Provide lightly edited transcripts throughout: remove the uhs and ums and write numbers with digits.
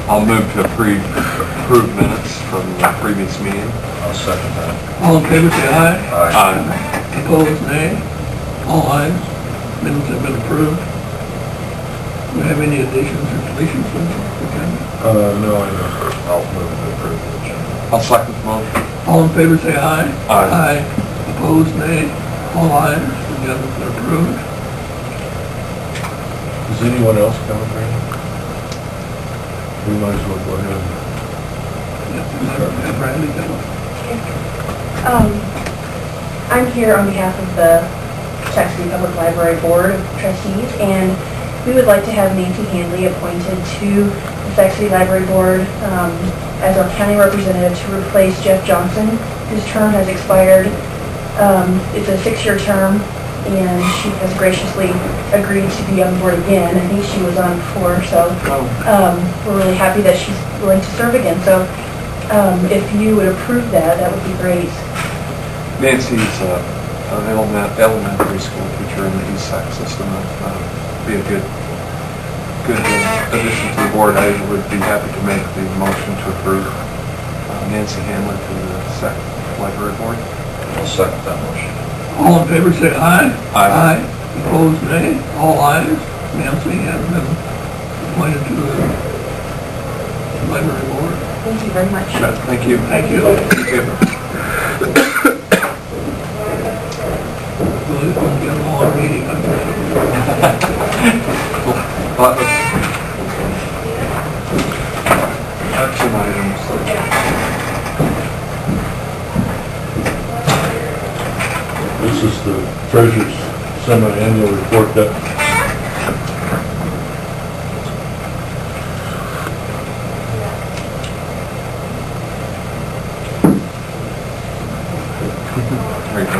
I'll move to approve minutes from the previous meeting. I'll second that. All in favor, say aye. Aye. Opposed, nay. All ayes. Minutes have been approved. Do we have any additions or deletions from the agenda? No, I don't. I'll move to approve the agenda. I'll second the motion. All in favor, say aye. Aye. Opposed, nay. All ayes. The agenda's been approved. Does anyone else come, Randy? We might as well go ahead and... Have Bradley come up. I'm here on behalf of the Texas City Public Library Board of Trustees, and we would like to have Nancy Handley appointed to the Texas City Library Board as our county representative to replace Jeff Johnson, whose term has expired. It's a 6-year term, and she has graciously agreed to be on the board again. I think she was on before, so we're really happy that she's willing to serve again. So if you would approve that, that would be great. Nancy's an elementary school teacher in the ESAC system. Be a good addition to the board. I would be happy to make the motion to approve Nancy Hanlon to the SAC Library Board. I'll second that motion. All in favor, say aye. Aye. Opposed, nay. All ayes. Nancy has been appointed to the library board. Thank you very much. Thank you. Thank you. Well, this one's been a long meeting. Action items. This is the treasurer's semi-annual report that There you go.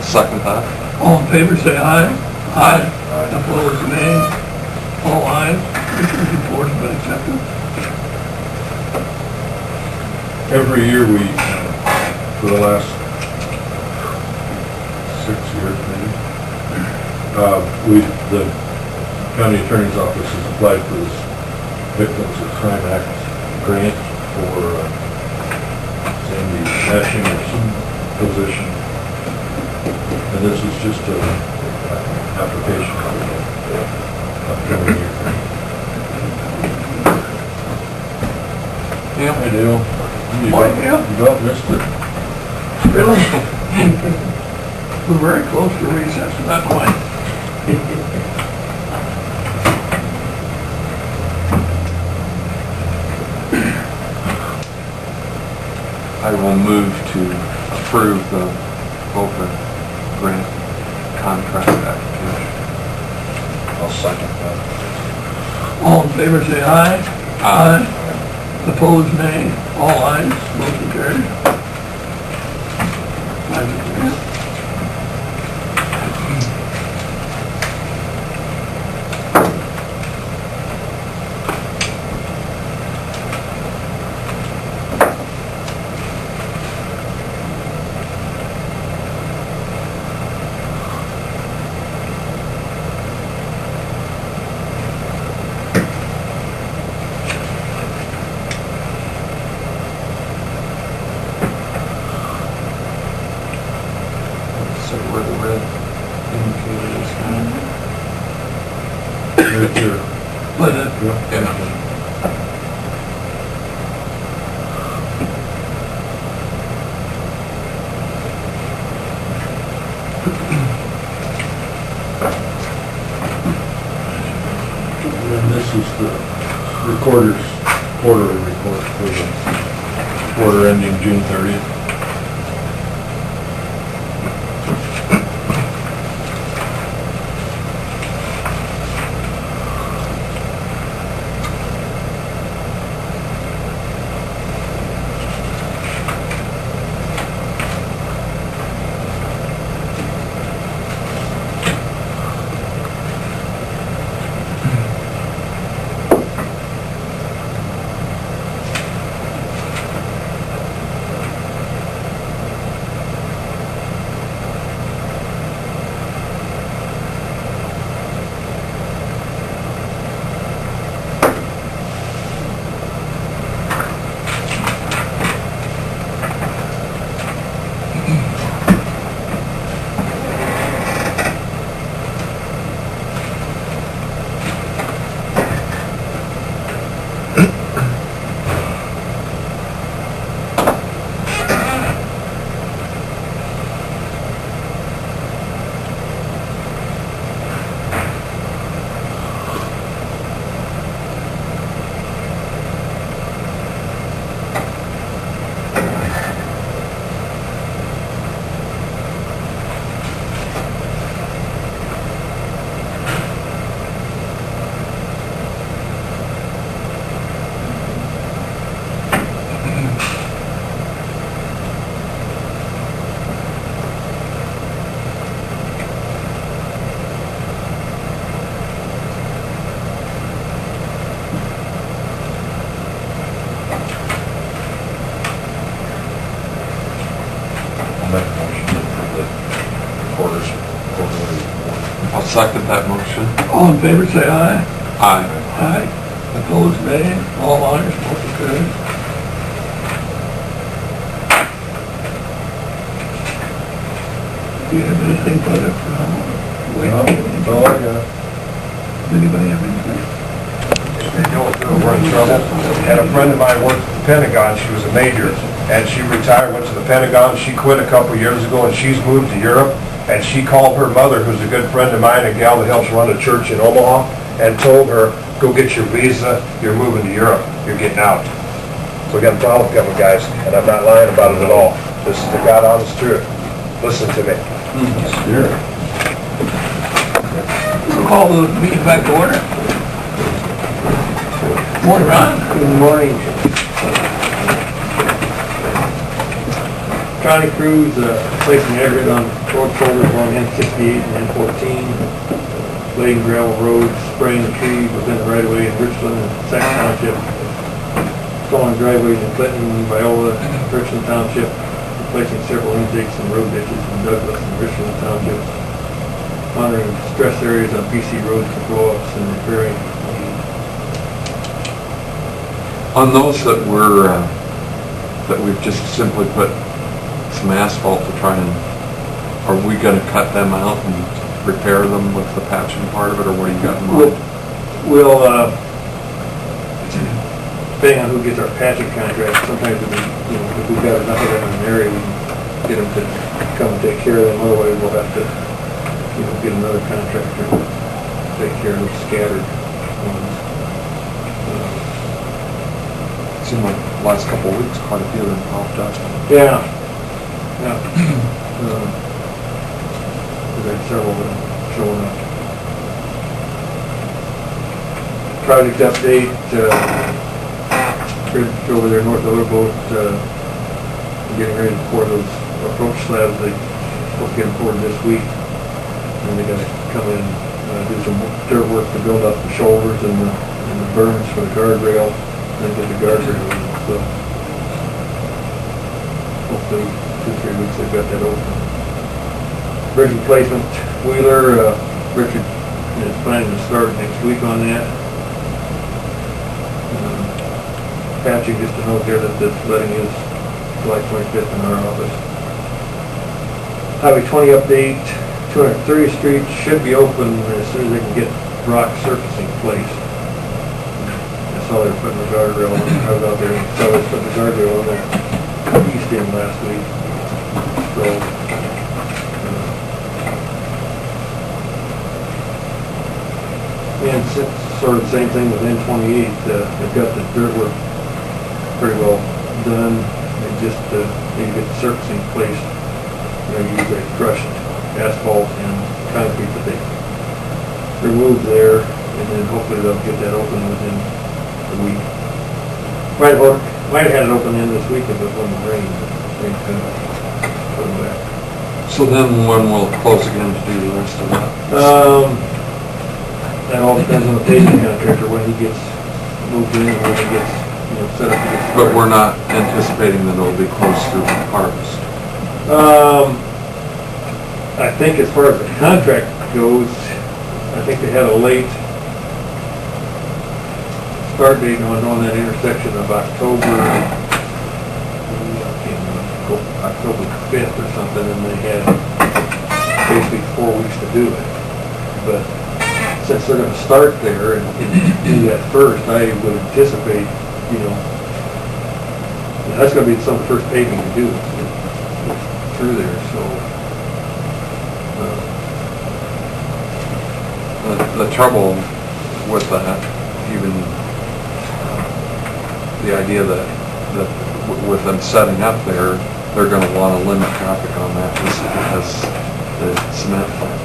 Second that. All in favor, say aye. Aye. Opposed, nay. All ayes. Commissioners' report has been accepted. every year we, for the last 6 years maybe, the county attorney's office has applied for this Victims of Crime Act grant for Sandy Ashinger's position. And this is just an application for the upcoming year. Yeah. I do. You about missed it. Really? We're very close to recess at that point. I will move to approve the VOCA grant contract application. I'll second that. All in favor, say aye. Aye. Opposed, nay. All ayes. Motion carried. 5-0. split your, But, and then this is the recorder's quarterly report for the quarter ending June 30th. Make a motion for the quarterly report. I'll second that motion. all in favor, say aye. Aye. Aye. Opposed, nay. All ayes, motion carries. Do you have anything further from? That's all I got. Does anybody have anything? We're in trouble. And a friend of mine worked at the Pentagon, she was a major, and she retired, went to the Pentagon, she quit a couple years ago, and she's moved to Europe, and she called her mother, who's a good friend of mine, a gal that helps run a church in Omaha, and told her, go get your visa, you're moving to Europe, you're getting out. So we got a problem coming, guys, and I'm not lying about it at all. This is the God honest truth. Listen to me. We'll call the meeting back to order. Morning, Ron. Good morning. County crews placing aggregate on road shoulders along N68 and N14, laying gravel roads, spraying trees within the right of way in Richland and Sac Township, installing driveways in Clinton, Viola, Richland Township, replacing several intakes and road ditches in Douglas and Richland Township, monitoring stress areas on PC roads for blow-ups and repairing. On those that were, that we've just simply put some asphalt to try and, are we gonna cut them out and repair them with the patching part of it, or what do you got in mind? We'll, depending on who gets our patching contract, sometimes if we've got enough of them in an area, we can get them to come and take care of them, otherwise we'll have to, get another contractor to take care of those scattered ones. Seemed like the last couple of weeks, quite a few of them popped up. Yeah. We've had several of them showing up. Project update, bridge over there north of Boat, getting ready to pour those approach slabs. They supposed to get them poured this week. And they gotta come in, do some dirt work to build up the shoulders and the berms for the guardrail, and then get the guardrail in. So hopefully 2-3 weeks they've got that open. Bridge replacement, Wheeler, Richard is planning to start next week on that. Patching, just a note there that this letting is July 25th in our office. Highway 20 update, 230th Street should be open as soon as they can get rock surfacing place. I saw they're putting the guardrail on, I was out there and saw they're putting the guardrail on that east end last week. So, and it's sort of the same thing with N28, they've got the dirt work pretty well done, they just, need to get the surfacing place. Use a crushed asphalt and concrete that they remove there, and then hopefully they'll get that open within a week. Might have had it open in this week if it wasn't rain, but rain's kind of put it back. So then when will it close again to do the rest of that? That all depends on the paving contractor, when he gets moved in, when he gets, set up to get started. But we're not anticipating that it'll be closed through harvest. I think as far as the contract goes, I think they had a late start date on that intersection of October 5th or something, and they had basically 4 weeks to do it. But since they're gonna start there and do that first, I would anticipate, that's gonna be some of the first paving to do through there, so. The trouble with that, even the idea that with them setting up there, they're gonna wanna limit traffic on that just because the cement plant.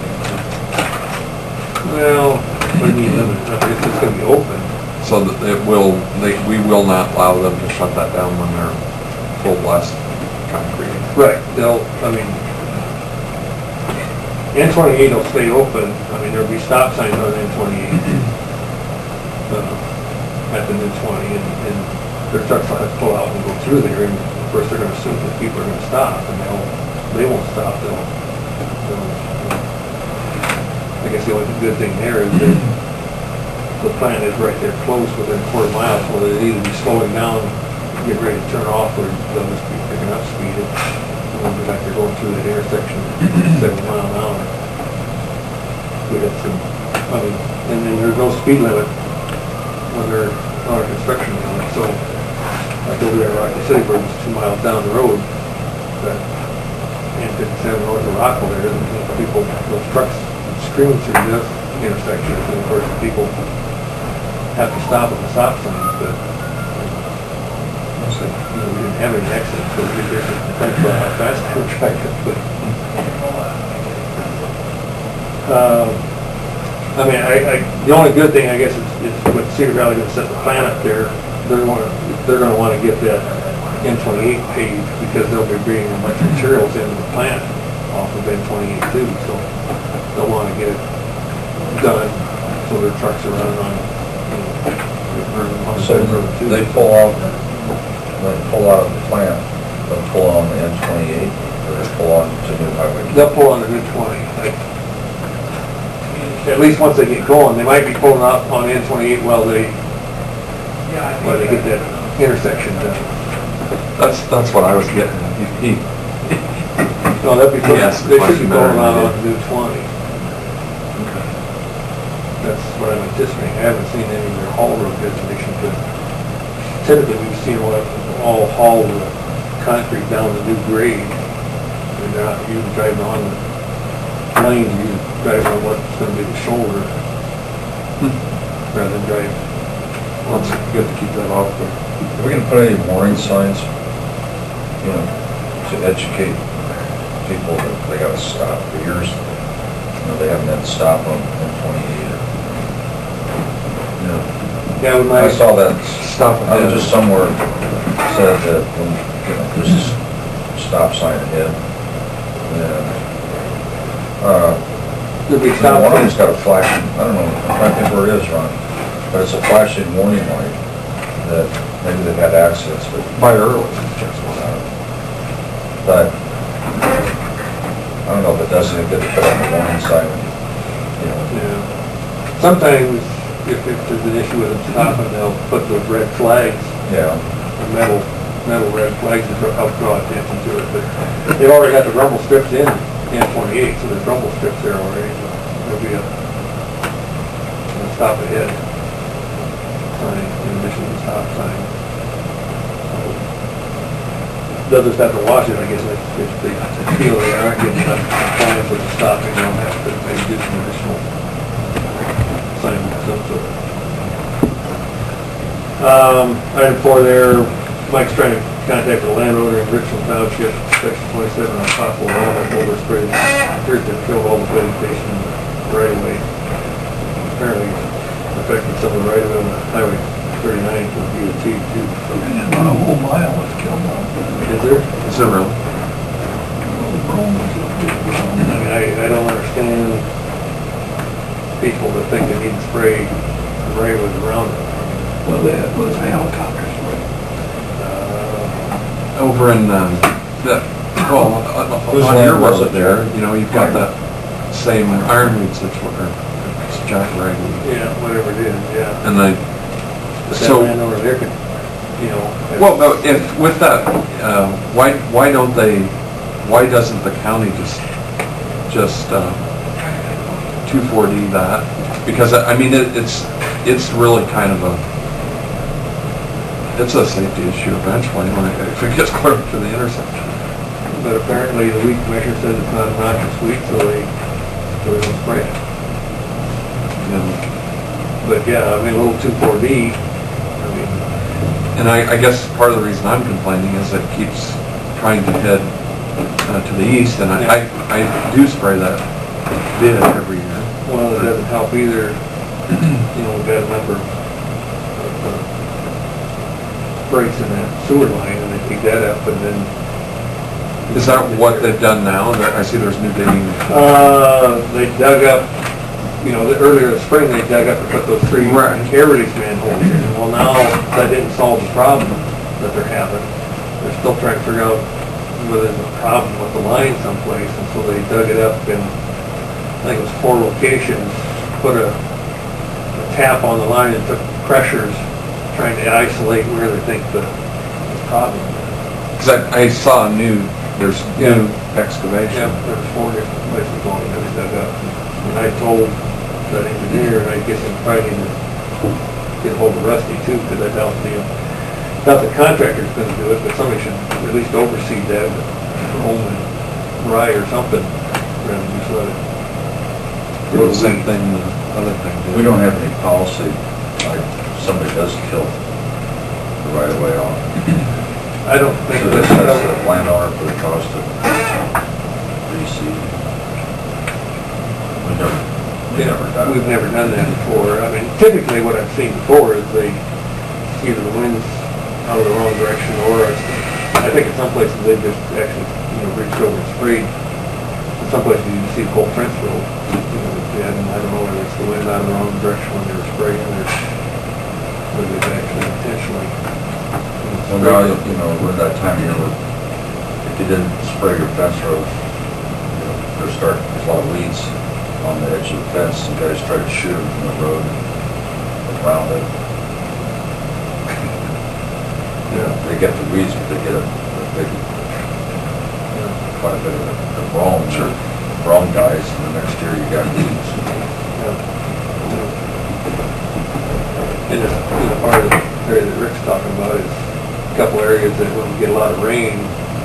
Well, what do you mean limit? It's just gonna be open. So that we will not allow them to shut that down when they're full blast concrete. Right, N28 will stay open, there'll be stop signs on N28, at the new 20, and their trucks will have to pull out and go through there, and of course they're gonna assume that people are gonna stop, and they won't stop, I guess the only good thing there is that the plant is right there close within a quarter mile, so they'll either be slowing down, get ready to turn off, or they'll just be picking up speed. It won't be like they're going through that intersection at 70 miles an hour. We got some, and then there's no speed limit when they're on a construction zone. So like over there at Rocky City, where it's 2 miles down the road, that N57 north of Rockville there, people, those trucks screaming through this intersection, and of course people have to stop at the stop signs, but we didn't have any accidents, so we didn't think about how fast they were tracking, but the only good thing, I guess, is with Cedar Valley going to set the plant up there, they're going to want to get that N28 paved, because they'll be bringing a bunch of materials into the plant off of N28 too, so they'll want to get it done so their trucks are running on So they pull out of the plant, they'll pull on the N28, or they pull on to New Highway? They'll pull on the new 20. At least once they get going, they might be pulling up on N28 while they get that intersection done. That's what I was getting at. No, that'd be, Yes, they should be better going out than on the new 20. That's what I'm anticipating. I haven't seen any of their haul road designation, but typically we've seen them all haul the concrete down the new grade. And they're not usually driving on the lanes, usually driving on what's going to be the shoulder, rather than drive. Well, it's good to keep that off there. Are we gonna put any warning signs, to educate people that they gotta stop? For years, they haven't had to stop on N28 or, Yeah, we I might. saw that, Stop I was ahead. just somewhere said that when, there's this stop sign ahead, and, There'll be one stop of them's signs. got a flashing, I don't know, I can't think where it is, Ron, but it's a flashing warning light that maybe they've had accidents, but By early, just one out. But, I don't know if it does any good to put on the warning sign, Yeah. Sometimes, if there's an issue with them stopping, they'll put those red flags, yeah. the metal red flags to help draw attention to it. But they've already got the rumble strips in N28, so there's rumble strips there already. So there'll be a stop ahead sign, in addition to the stop sign. They'll just have to watch it, I guess, if they feel they aren't getting enough compliance with the stopping, they'll have to maybe do some additional sign of some sort. Item 4 there, Mike's trying to contact the landowner in Richland Township, section 27 on possible roundup overspray. Appears to have killed all the vegetation in the right of way. Apparently affected some of the right of way on the highway 39 to DOT too. And about a whole mile was killed off. Is there? Is it really? I mean, I don't understand people that think they need to spray the right with the Roundup. Well, they had those helicopters. Over in, well, Whose on your land was road it there, you know, you've got that same ironweed situation, it's jack ragweed. Yeah, whatever it is, yeah. And they, But that so, landowner there could, you know. well, no, if, with that, why don't they, why doesn't the county just 2,4-D that? Because, I mean, it's really kind of it's a safety issue eventually if it gets close to the intersection. But apparently the weed commissioner says it's not a noxious weed, so they don't spray it. You know? But yeah, I mean, a little 2,4-D, I mean, And I guess part of the reason I'm complaining is it keeps trying to head to the east, and I do spray that bid every year. well, it doesn't help either, you know, we've got a number of breaks in that sewer line, and they pick that up, and then... Is that what they've done now? I see there's new digging. They dug up, you know, earlier this spring, they dug up to put those 3 Right. air release manholes in. Well, now, that didn't solve the problem that they're having. They're still trying to figure out whether there's a problem with the line someplace, and so they dug it up in, I think it was 4 locations, put a tap on the line and took pressures, trying to isolate where they think the problem is. Because I saw there's new excavation. Yeah, there's 4 different places going that they dug up. And I told that engineer, and I guess I'm trying to get ahold of Rusty too, because I doubt the contractor's gonna do it, but somebody should at least oversee that, home and Rye or something, rather than just let it. Do the same thing the other thing did. We don't have any policy, like, somebody does kill the right of way on. I don't think So that's, that's the landowner for the cost of reseed. we've never done that before. I mean, typically what I've seen before is either the wind's out of the wrong direction, or I think in some places they just actually, you know, reached over and sprayed. In some places you see the whole trench road, you know, and I don't know whether it's the wind out of the wrong direction when they were spraying, or whether it's actually intentionally. Well, now, you know, with that time of year, if you didn't spray your fence road, you know, there's a lot of weeds on the edge of the fence, you guys try to shoot them from the road around it. Yeah. They get the weeds, but they get a big, quite a bit of the brome guys, and the next year you got weeds. And this, you know, part of the area that Rick's talking about is a couple areas that when we get a lot of rain,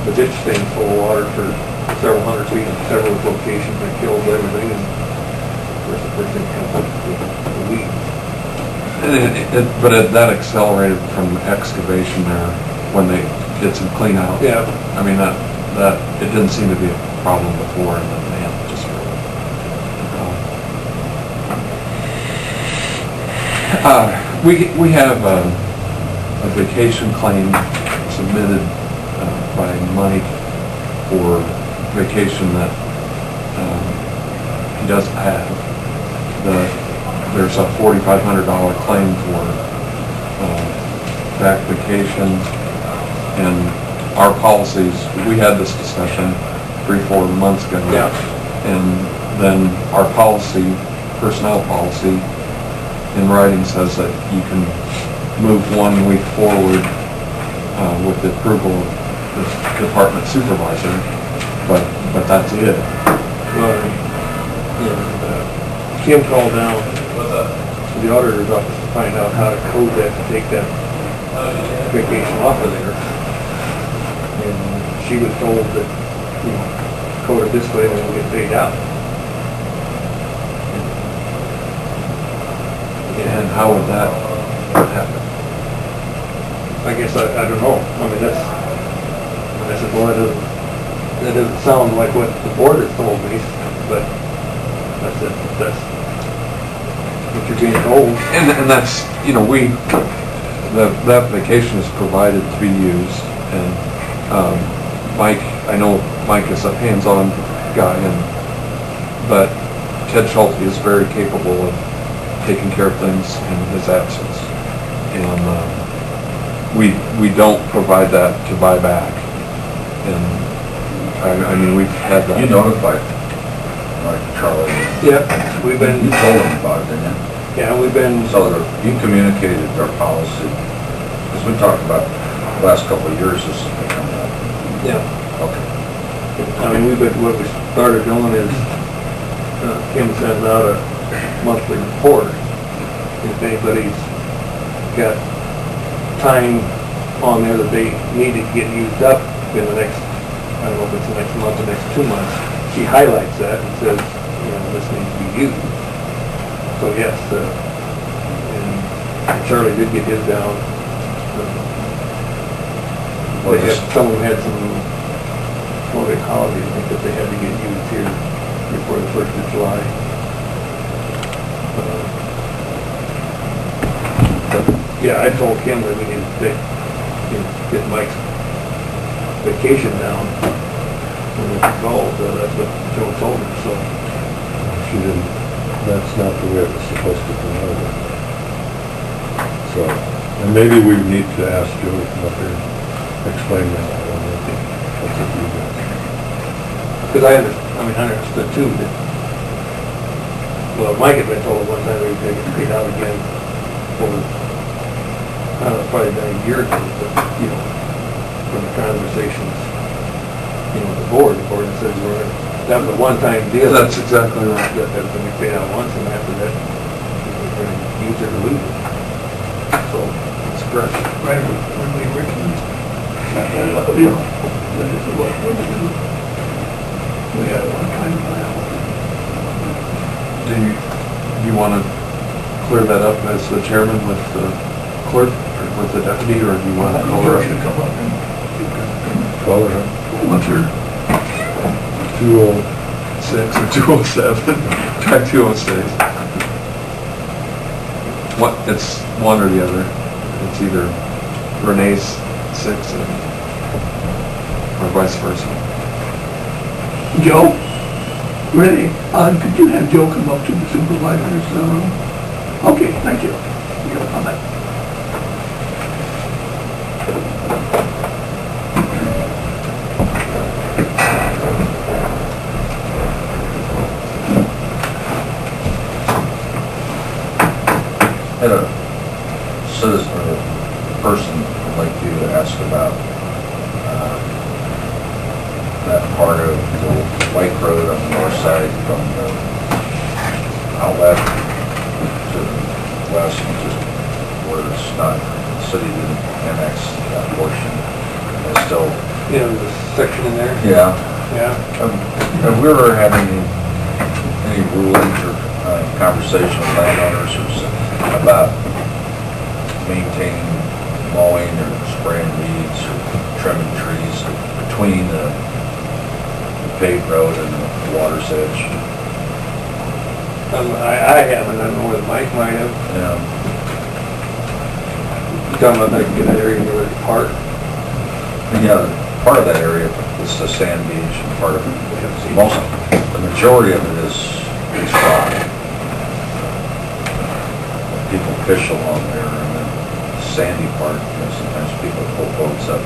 the ditch stays full of water for several hundred feet in several locations that kills everything, and of course the first thing comes up is the weeds. But that accelerated from excavation there when they did some clean out. Yeah. I mean, that it didn't seem to be a problem before, and then they have to just really. We have a vacation claim submitted by Mike for vacation that he doesn't have. There's a $4,500 claim for back vacation, and our policies, we had this discussion 3-4 months ago. Yeah. And then our policy, personnel policy, in writing says that you can move 1 week forward with the approval of the department supervisor, but that's it. Kim called down the auditor's office to find out how to code that, to take that vacation off of there. And she was told that, you know, code it this way and it'll get paid out. And how would that happen? I guess I don't know. I mean, that's, I said, well, that doesn't sound like what the board has told me, but that's what you're being told. And that's, you know, that vacation is provided to be used, and Mike, I know Mike is a hands-on guy, but Ted Schulte is very capable of taking care of things in his absence. And we don't provide that to buy back. And I mean, we've had that. You notified, like Charlie, Yeah, we've been, you told him about it, didn't you? yeah, we've been, So you communicated their policy, because we talked about the last couple of years, this has been coming up. yeah. Okay. I mean, what we started doing is, Kim sends out a monthly report. If anybody's got time on there that they need to get used up in the next, I don't know if it's the next month or next 2 months, she highlights that and says, you know, this needs to be used. So yes, and Charlie did get his down. Well, Some of them had some public holidays, I think, that they had to get used here before the 1st of July. Yeah, I told Kim that we need to get Mike's vacation down when it's involved, that's what Joe told her, so. She didn't, that's not the way it was supposed to come out. So, and maybe we need to ask Joe to come up here and explain that. I don't know. That's up to you guys. Because I understood too that, well, Mike had been told one time we would get paid out again over, I don't know, probably been a year ago, but, you know, from the conversations, you know, the board says that was a one-time deal. That's exactly right. That was going to be paid out once, and after that, we're going to use it or lose it. So, it's correct. Right, when we originally, you know, that is what we had one time buyout. Do you want to clear that up as the chairman with the clerk, or with the deputy, or do you want to call her Should up? come up and Call her up. what's her, 206 or 207, try 206. What, it's one or the other. It's either Renee's 6 or vice versa. Joe? Renee, could you have Joe come up to the supervisor's room? Okay, thank you. You'll come back. Had a citizen or a person would like you to ask about that part of the Lake Road on the north side from the outlet to the west, just where it's not, the city didn't annex that portion. It's still, You know, there's a section in there. yeah. Yeah. Have we ever had any rulings or conversation with landowners or about maintaining mowing or spraying weeds or trimming trees between the paved road and the water's edge? I haven't, I don't know whether Mike might have. Yeah. You talking about like in that area where the park? Yeah, part of that area is the sand beach and part of it, the majority of it is rock. People fish along there, and then the sandy part, you know, sometimes people pull boats up,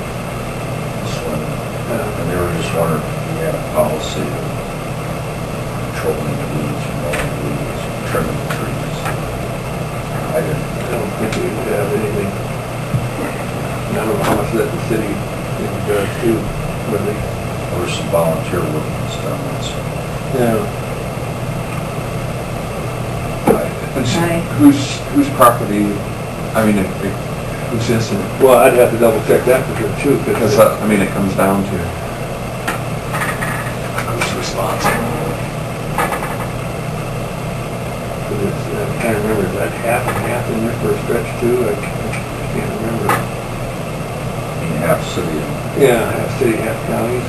swim. And they were just wondering if we had a policy of controlling the weeds, mowing the weeds, trimming the trees. I didn't. I don't think we would have anything. I don't know how much that the city does too, but they, There was some volunteer work that's done, so. yeah. And whose property, I mean, whose is it? Well, I'd have to double check that for sure too, Because, because I mean, it comes down to who's responsible. I'm trying to remember, is that half and half in there for a stretch too? I can't remember. In half city and Yeah, half city, half counties.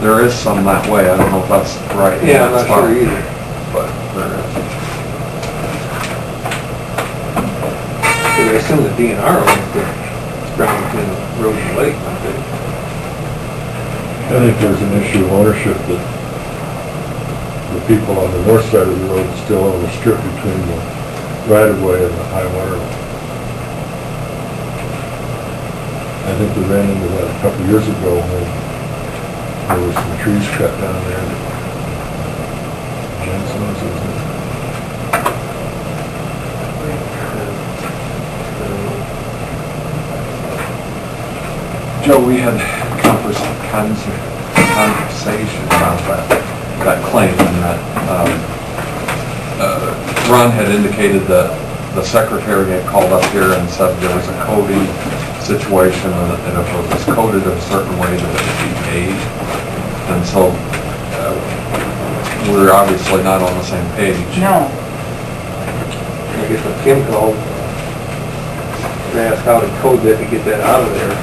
There is some that way, I don't know if that's right. in Yeah, I'm that not spot, sure either. But there is. Because I assume the DNR owns the ground between the road and the lake, don't they? I think there's an issue of ownership that the people on the north side of the road still own the strip between the right-of-way and the high water line. I think we ran into that a couple of years ago when there was some trees cut down there. Jensen was his name. Joe, we had conversation about that claim, and that Ron had indicated that the secretary had called up here and said there was a coding situation, and if it was coded a certain way that it would be paid. And so we're obviously not on the same page. No, I guess when Kim called, they asked how to code that to get that out of there.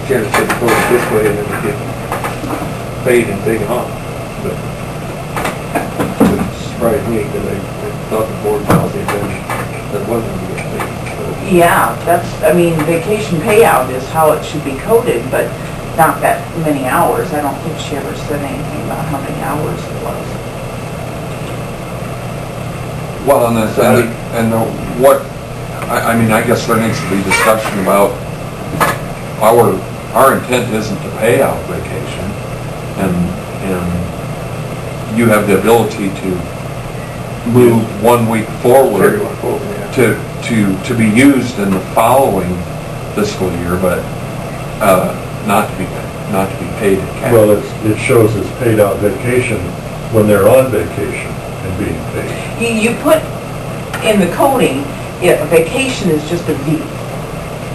Sharon said code it this way and then we get paid and taken off. But it surprised me because I thought the board policy had been that wasn't going to get paid. yeah, that's, I mean, vacation payout is how it should be coded, but not that many hours. I don't think she ever said anything about how many hours it was. Well, I mean, I guess there needs to be discussion about our intent isn't to pay out vacation, and you have the ability to move 1 week forward Carry one forward, yeah. to be used in the following fiscal year, but not to be paid in cash. Well, it shows as paid out vacation when they're on vacation and being paid. You put in the coding, a vacation is just a V,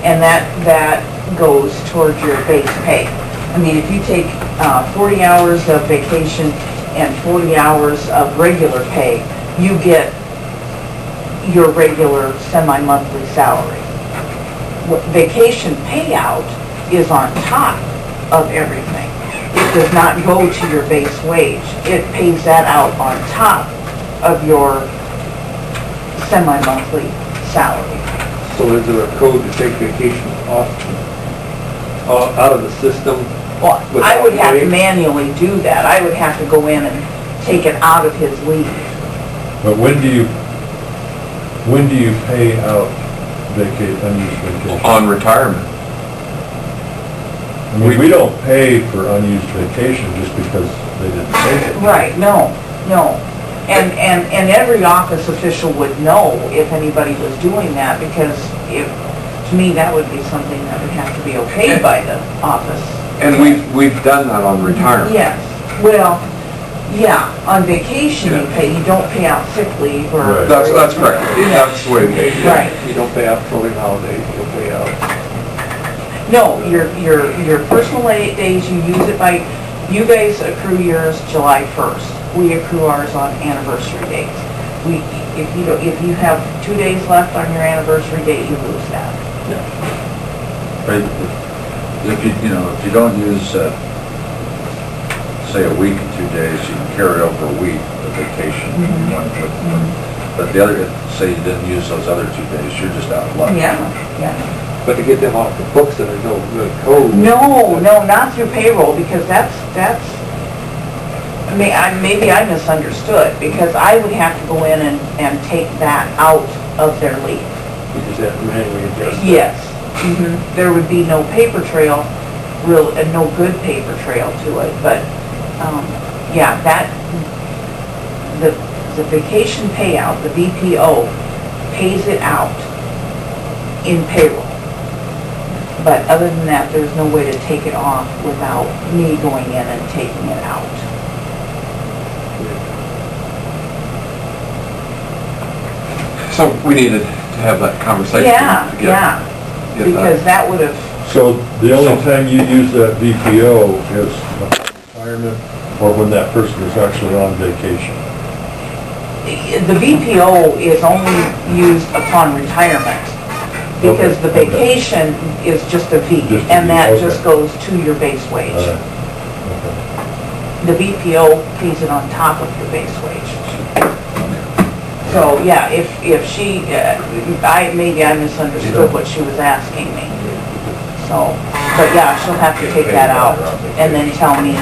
and that goes towards your base pay. I mean, if you take 40 hours of vacation and 40 hours of regular pay, you get your regular semi-monthly salary. Vacation payout is on top of everything. It does not go to your base wage. It pays that out on top of your semi-monthly salary. So is there a code to take vacation off, out of the system? Well, I would have to Without manually do that. I would have to go in and take it out of his leave. But when do you pay out unused vacation? On retirement. I mean, we don't pay for unused vacation just because they didn't take it. Right, no. And every office official would know if anybody was doing that, because to me, that would be something that would have to be okayed by the office. And we've done that on retirement. Yes, well, yeah, on vacation you pay, you don't pay out sick leave or... Right. That's correct. That's the way we do it. Right. You don't pay out floating holidays, you don't pay out. No, your personal days, you use it by, you guys accrue yours July 1st. We accrue ours on anniversary dates. If you have 2 days left on your anniversary date, you lose that. Right, if you don't use, say, a week and 2 days, you can carry over a week of vacation. But the other, say you didn't use those other 2 days, you're just out of luck. Yeah. But to get them off the books that are no good code. No, not through payroll, because that's, maybe I misunderstood, because I would have to go in and take that out of their leave. You just have to manually adjust that. Yes. There would be no paper trail, no good paper trail to it, but, yeah, the vacation payout, the VPO, pays it out in payroll. But other than that, there's no way to take it off without me going in and taking it out. So we needed to have that conversation. Yeah, to yeah, get because that would have, So the only time you use that VPO is retirement or when that person is actually on vacation? the VPO is only used upon retirement, because the Okay, okay. vacation is just a V, Just a and V, that okay. just goes to your base wage. All right. Okay. The VPO pays it on top of your base wage. So, yeah, if she, maybe I misunderstood what she was asking me. So, but yeah, she'll have to take that out and then tell me.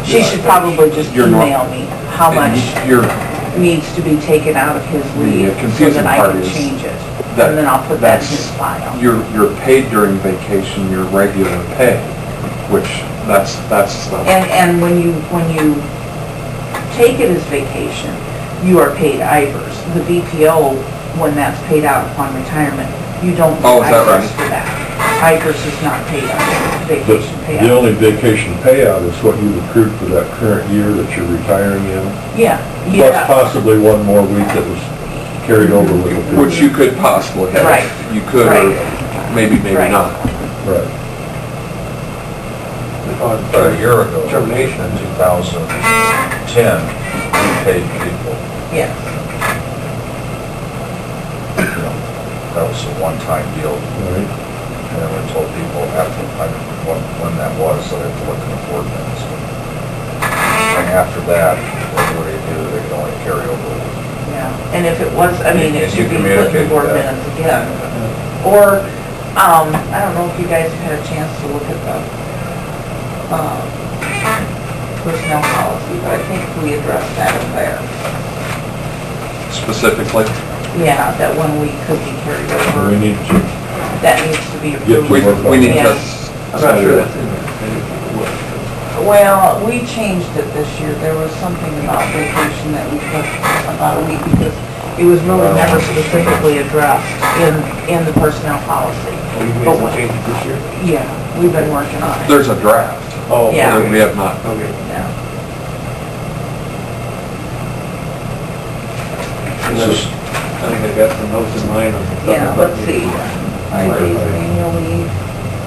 She should probably just You're not- email me how much You're, needs to be taken out of his leave so confusing that I part can is change it. that And then I'll put that in that's- his file. you're paid during vacation, your regular pay, which that's the, And when you take it as vacation, you are paid IVers. The VPO, when that's paid out upon retirement, you don't get Oh, is that IVers right? for that. IVers is not paid under The vacation the payout. only vacation payout is what you've accrued for that current year that you're retiring in, Yeah, plus yeah, possibly one more week that was carried over with the previous. which you could possibly have. Right. You could, or Right. maybe Right. not. Right. But a year ago, Termination. in 2010, we paid people, yes. you know, that was a one-time deal. Right. And then we told people after, when that was, so they had to look in the board minutes. And after that, what do they do? They can only carry over. Yeah, and if it was, I mean, it And should you be put in communicate board that. minutes again. Or, I don't know if you guys have had a chance to look at the, personnel policy, but I think we addressed that in there. Specifically, Yeah, that 1 week could be carried So we over. need to That needs to be get approved. to we, work on we need that. to. I'm not sure that's in there. Well, we changed it this year. There was something about vacation that we put about a week because it was really never specifically addressed in the personnel policy. Oh, you made some changes this year? Yeah, we've been working on it. There's a draft. Oh, Yeah. okay. We have not. Okay. Yeah. And then, I think I got some notes in mine on. Yeah, let's see. 5 days of annual leave,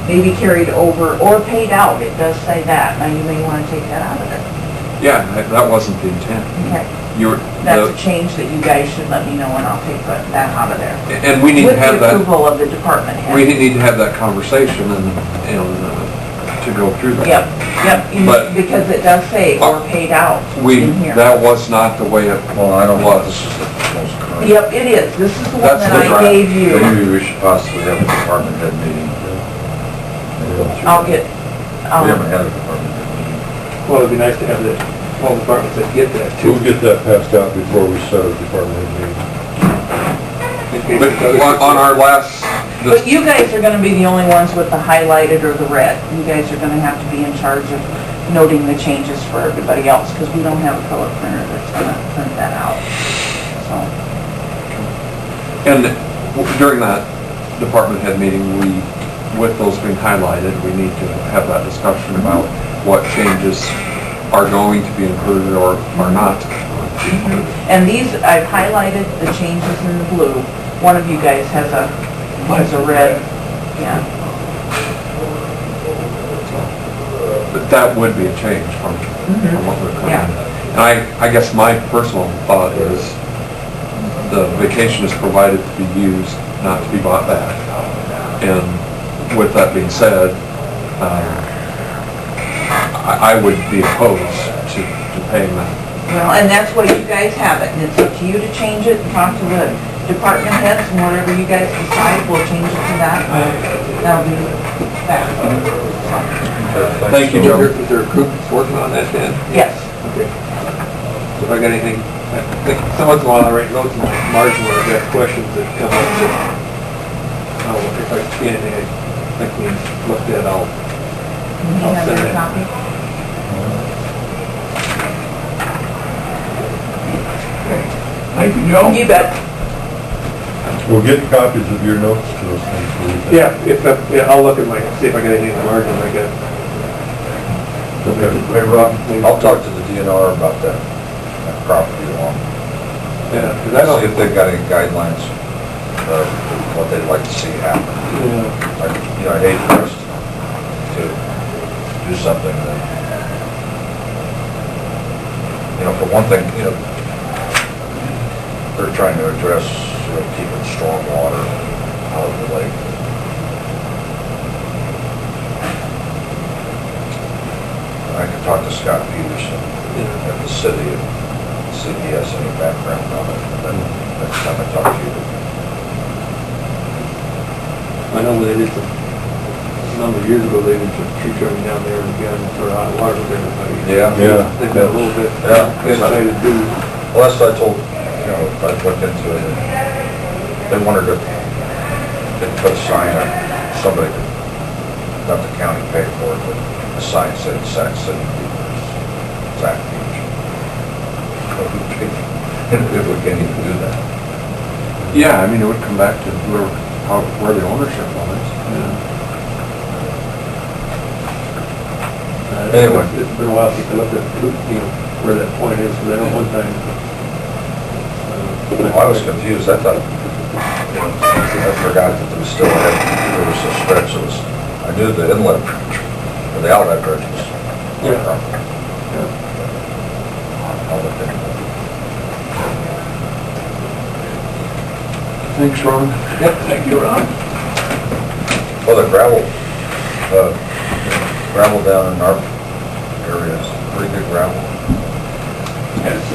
maybe carried over or paid out. It does say that. Now you may want to take that out of it. Yeah, that wasn't the intent. Okay. You were, That's a change that you guys should let me know and I'll take that out of there. and we need to With have the that, approval of the department head. we need to have that conversation and, to go through that. Yep, But- because it does say or paid out We, in here. that was not the way it Well, I don't know if was. this is the most current. Yep, it is. This is the one That's that the I draft. gave you. Maybe we should possibly have a department head meeting. I'll get, We haven't had a department head meeting. Well, it'd be nice to have the, all departments that get that too. We'll get that passed out before we set a department head meeting. In case But it's other- on our last, but you guys are gonna be the only ones with the highlighted or the red. You guys are gonna have to be in charge of noting the changes for everybody else, because we don't have a color printer that's gonna print that out. So, and during that department head meeting, we, with those being highlighted, we need to have that discussion about what changes are going to be included or are not. and these, I've highlighted the changes in the blue. One of you guys has a red, yeah. But that would be a change from what we're currently. Yeah. And I guess my personal thought is the vacation is provided to be used, not to be bought back. And with that being said, I would be opposed to paying that. Well, and that's why you guys have it, and it's up to you to change it, and talk to the department heads, and whatever you guys decide, we'll change it to that. That'll be that. Thank you, Joe. Is there a group that's working on that then? Yes. Okay. So if I got anything, I think some once in a while I write notes in my margin where I've got questions that come up that, if I see anything I think we looked at, I'll You have send your it. copy? Thank you, Joe. You bet. We'll get copies of your notes to us then, so we can. Yeah, I'll look at my, see if I got anything in the margin I got. Okay. Hey, Rob, I'll talk to the DNR about that property along. Yeah, because I See if don't, they've got any guidelines. what they'd like to see happen. Yeah. I hate for us to do something that, for one thing, they're trying to address, keeping storm water out of the lake. I can talk to Scott Peterson at the city and see if he has any background on it, and then next time I talk to you. I know they did a number of years ago, they did some tree trimming down there and got sort of hot water with everybody. Yeah. They've got a little bit, Yeah. inside to do. Well, that's what I told, I looked into it, and they wanted to, they put a sign on, somebody could, not the county pay for it, but a sign said Sac City Beavers, Sac Beach. If we can't even do that. Yeah, I mean, it would come back to where the ownership was. Anyway. It's been a while since I looked at, where that point is, because I know one time. I was confused, I thought, I forgot that there was still, there was a stretch that was, I knew the inlet bridge, or the outlet bridge was. Yeah. I'll look into it. Thanks, Ron. Yep, thank you, Ron. Well, the gravel down in our area is pretty good gravel.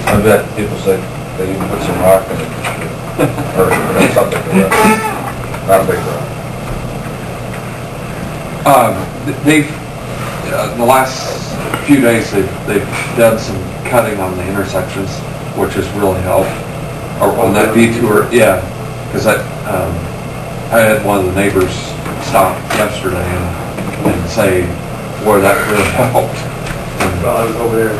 I bet people say they even put some rock in it, or something, not a big rock. They've, the last few days, they've done some cutting on the intersections, which has really helped. Or on that detour, yeah, because I had one of the neighbors stop yesterday and say, boy, that really helped. Well, I was over there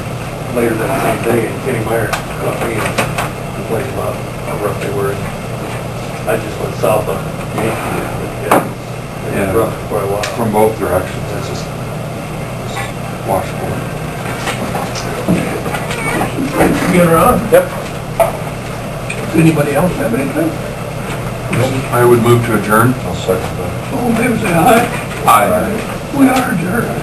later that same day, and Kenny Meyer called me and complained about how rough they were. I just went south on Yankee, and it was rough for quite a while. From both directions, it's just washable. Thanks again, Ron. Yep. Does anybody else have anything? I would move to adjourn. I'll second that. All in favor, say aye. Aye. We are adjourned.